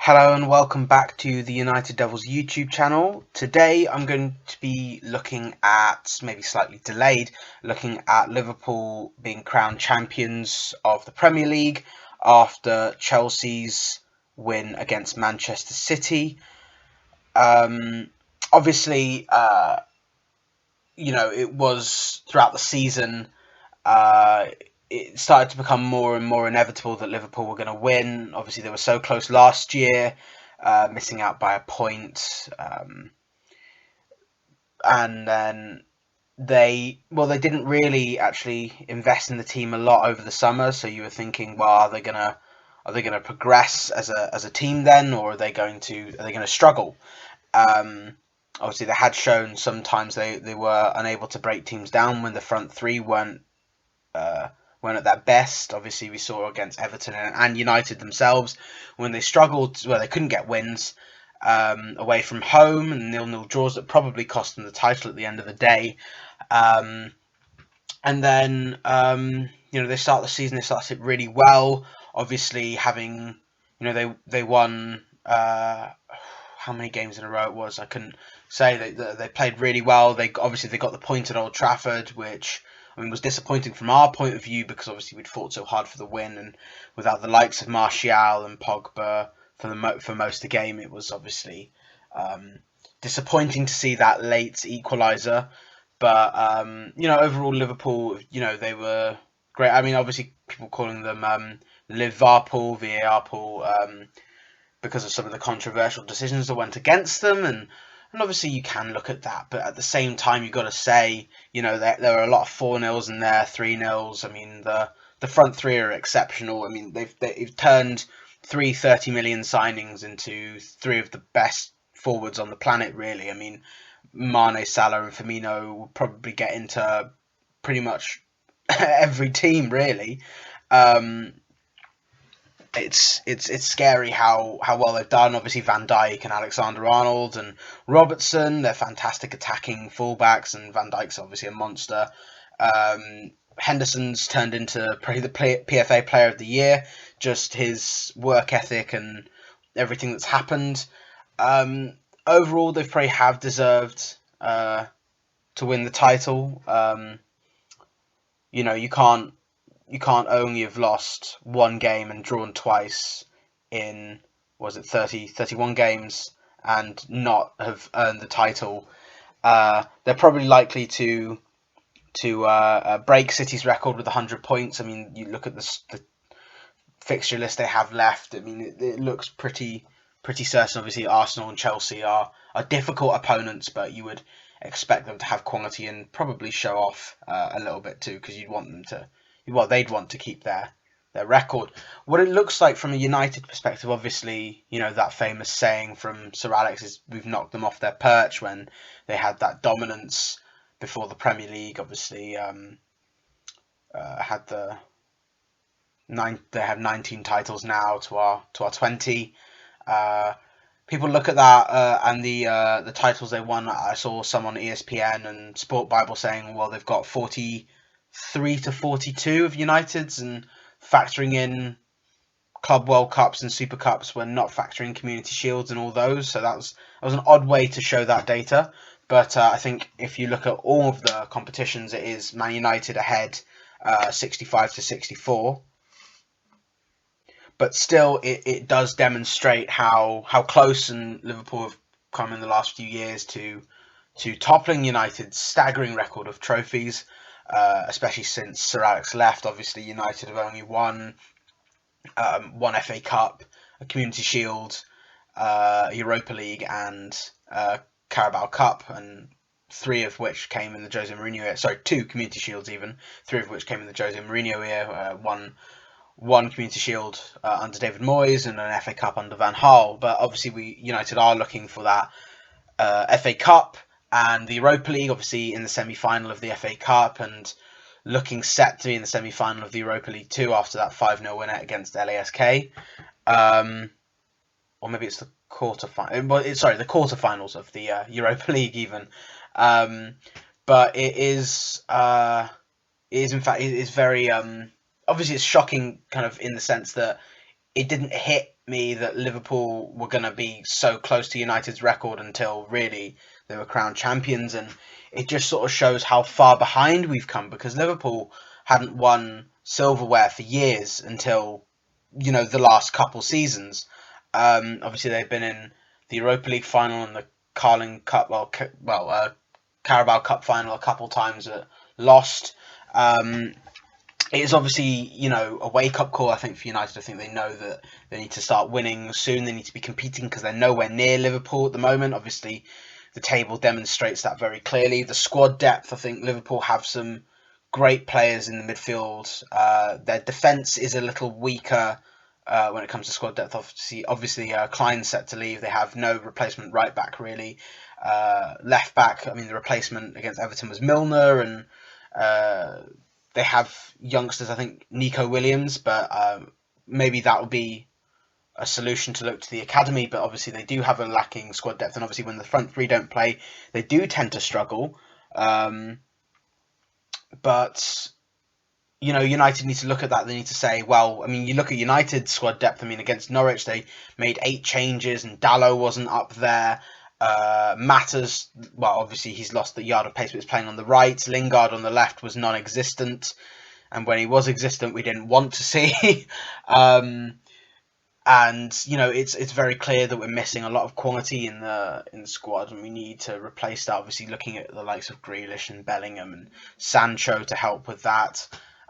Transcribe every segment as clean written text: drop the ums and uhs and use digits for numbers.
Hello and welcome back to the United Devils YouTube channel. Today I'm going to be looking at, maybe slightly delayed, looking at Liverpool being crowned champions of the Premier League after Chelsea's win against Manchester City. Um, Obviously, it was throughout the season. Uh, it started to become more and more inevitable that Liverpool were going to win. Obviously, they were so close last year, missing out by a point, and then they didn't really actually invest in the team a lot over the summer. So you were thinking, well, are they gonna progress as a team then, or are they going to struggle? Um, Obviously, they had shown sometimes they were unable to break teams down when the front three uh, weren't at their best. Obviously, we saw against Everton and United themselves when they struggled, where they couldn't get wins away from home, and nil-nil draws that probably cost them the title at the end of the day. Um, and then they start the season, they started really well. Obviously, having they won. How many games in a row it was, I couldn't say. They played really well. They got the point at Old Trafford, which was disappointing from our point of view because obviously we'd fought so hard for the win, and without the likes of Martial and Pogba for most of the game, it was obviously um, disappointing to see that late equaliser. But overall Liverpool, they were great. I mean, obviously people calling them Liverpool, VAR because of some of the controversial decisions that went against them, and obviously you can look at that, but at the same time you've got to say, there are a lot of 4-0s in there, 3-0s. I mean, the front three are exceptional. I mean, they've turned three 30 million signings into three of the best forwards on the planet, really. I mean, Mane, Salah, and Firmino will probably get into pretty much every team, really. Um, it's scary how well they've done. Obviously, Van Dijk and Alexander-Arnold and Robertson, they're fantastic attacking fullbacks, and Van Dijk's obviously a monster. Henderson's turned into probably the PFA Player of the Year. Just his work ethic and everything that's happened. Overall, they probably have deserved to win the title. You can't only have lost one game and drawn twice in, was it 31 games, and not have earned the title. They're probably likely to break City's record with 100 points. I mean, you look at the fixture list they have left. I mean, it looks pretty certain. Obviously, Arsenal and Chelsea are difficult opponents, but you would expect them to have quality and probably show off a little bit too, because you'd want them to, well, they'd want to keep their record. What it looks like from a United perspective, obviously, that famous saying from Sir Alex is, we've knocked them off their perch, when they had that dominance before the Premier League. Obviously, had they have 19 titles now to our 20. Uh, People look at that and the titles they won. I saw some on ESPN and Sport Bible saying, well, they've got 43 to 42 of United's, and factoring in Club World Cups and Super Cups, we're not factoring Community Shields and all those. So that was an odd way to show that data. But I think if you look at all of the competitions, it is Man United ahead, 65 to 64. But still, it does demonstrate how close and Liverpool have come in the last few years to toppling United's staggering record of trophies, especially since Sir Alex left. Obviously, United have only won one FA Cup, a Community Shield, Europa League, and Carabao Cup, and three of which came in the Jose Mourinho era. Sorry, two Community Shields even, three of which came in the Jose Mourinho era. One Community Shield under David Moyes and an FA Cup under Van Gaal. But obviously, United are looking for that FA Cup and the Europa League. Obviously, in the semi-final of the FA Cup, and looking set to be in the semi-final of the Europa League too after that 5-0 win against LASK. Or maybe it's the quarterfinal. Well, sorry, the quarterfinals of the Europa League even. But it is in fact, it is very obviously, it's shocking, kind of in the sense that it didn't hit me that Liverpool were going to be so close to United's record until really they were crowned champions, and it just sort of shows how far behind we've come because Liverpool hadn't won silverware for years until the last couple seasons. Obviously, they've been in the Europa League final and the Carling Cup, Carabao Cup final a couple times, lost. It is obviously, a wake up call, I think, for United. I think they know that they need to start winning soon. They need to be competing because they're nowhere near Liverpool at the moment. Obviously, the table demonstrates that very clearly. The squad depth, I think Liverpool have some great players in the midfield. Their defence is a little weaker when it comes to squad depth. Obviously, Klein's set to leave. They have no replacement right back, really. Left back, I mean, the replacement against Everton was Milner, and they have youngsters, I think Nico Williams, but maybe that would be a solution to look to the academy. But obviously they do have a lacking squad depth, and obviously when the front three don't play, they do tend to struggle. But United need to look at that. They need to say, well, I mean, you look at United's squad depth. I mean, against Norwich, they made 8 changes, and Dalot wasn't up there. Matters, well, obviously he's lost the yard of pace, but he's playing on the right. Lingard on the left was non-existent, and when he was existent, we didn't want to see. And it's very clear that we're missing a lot of quality in the squad, and we need to replace that. Obviously, looking at the likes of Grealish and Bellingham and Sancho to help with that.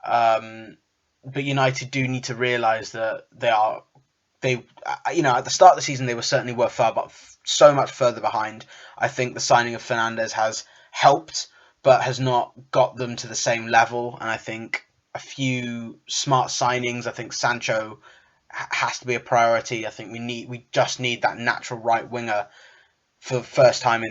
But United do need to realise that at the start of the season they certainly were far, but so much further behind. I think the signing of Fernandes has helped, but has not got them to the same level. And I think a few smart signings. I think Sancho has to be a priority. I think we just need that natural right winger for the first time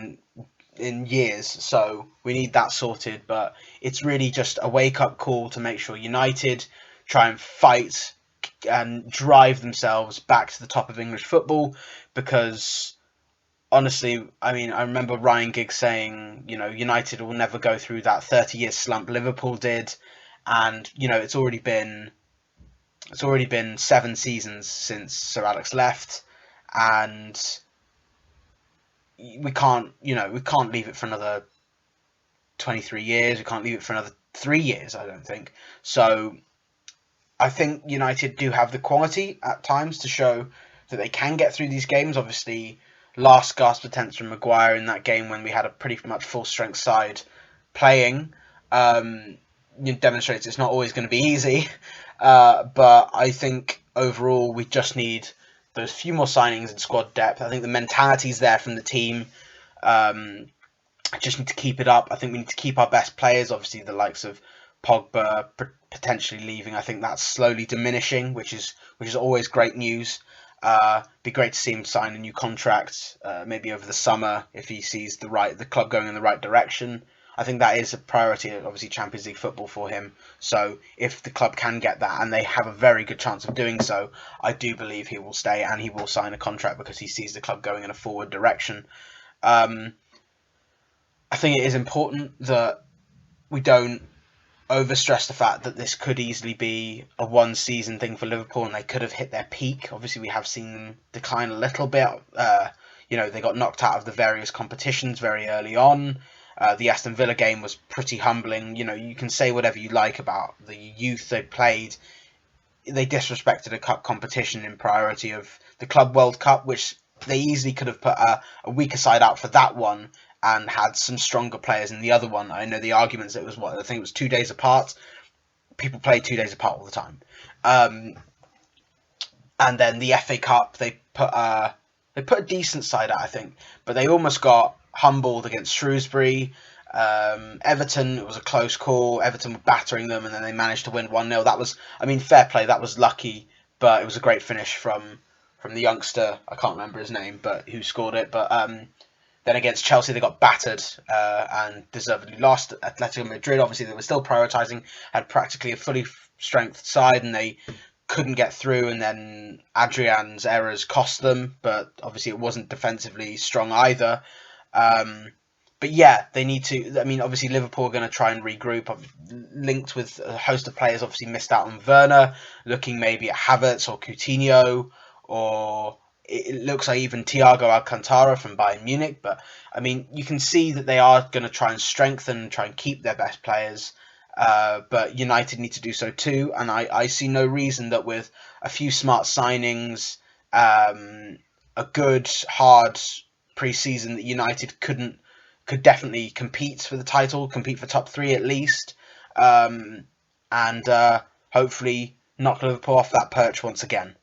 in years. So we need that sorted. But it's really just a wake up call to make sure United try and fight and drive themselves back to the top of English football, because honestly, I mean, I remember Ryan Giggs saying, United will never go through that 30-year slump Liverpool did, and it's already been 7 seasons since Sir Alex left, and we can't leave it for another 23 years. We can't leave it for another 3 years, I don't think. So I think United do have the quality at times to show that they can get through these games. Obviously, last gasp attempts from Maguire in that game when we had a pretty much full strength side playing demonstrates it's not always going to be easy. But I think overall we just need those few more signings and squad depth. I think the mentality's there from the team. Just need to keep it up. I think we need to keep our best players. Obviously, the likes of Pogba potentially leaving. I think that's slowly diminishing, which is always great news. Be great to see him sign a new contract, maybe over the summer if he sees the club going in the right direction. I think that is a priority, obviously Champions League football for him. So if the club can get that, and they have a very good chance of doing so, I do believe he will stay and he will sign a contract because he sees the club going in a forward direction. I think it is important that we don't overstress the fact that this could easily be a one-season thing for Liverpool, and they could have hit their peak. Obviously, we have seen them decline a little bit. They got knocked out of the various competitions very early on. The Aston Villa game was pretty humbling. You can say whatever you like about the youth they played. They disrespected a cup competition in priority of the Club World Cup, which they easily could have put a weaker side out for that one and had some stronger players in the other one. I know the arguments, it was I think it was 2 days apart. People play 2 days apart all the time. And then the FA Cup, they put a decent side out, I think, but they almost got humbled against Shrewsbury. Everton, it was a close call. Everton were battering them, and then they managed to win 1-0. That was, fair play. That was lucky, but it was a great finish from the youngster. I can't remember his name, but who scored it. But then against Chelsea, they got battered and deservedly lost. Atletico Madrid, obviously, they were still prioritising, had practically a fully strength side, and they couldn't get through. And then Adrian's errors cost them, but obviously it wasn't defensively strong either. but yeah, they need to. I mean, obviously Liverpool are going to try and regroup. I've linked with a host of players. Obviously missed out on Werner, looking maybe at Havertz or Coutinho, or it looks like even Thiago Alcantara from Bayern Munich. But I mean, you can see that they are going to try and strengthen, try and keep their best players. But United need to do so too, and I see no reason that with a few smart signings, a good hard pre-season, that United could definitely compete for the title, compete for top three at least, and hopefully knock Liverpool off that perch once again.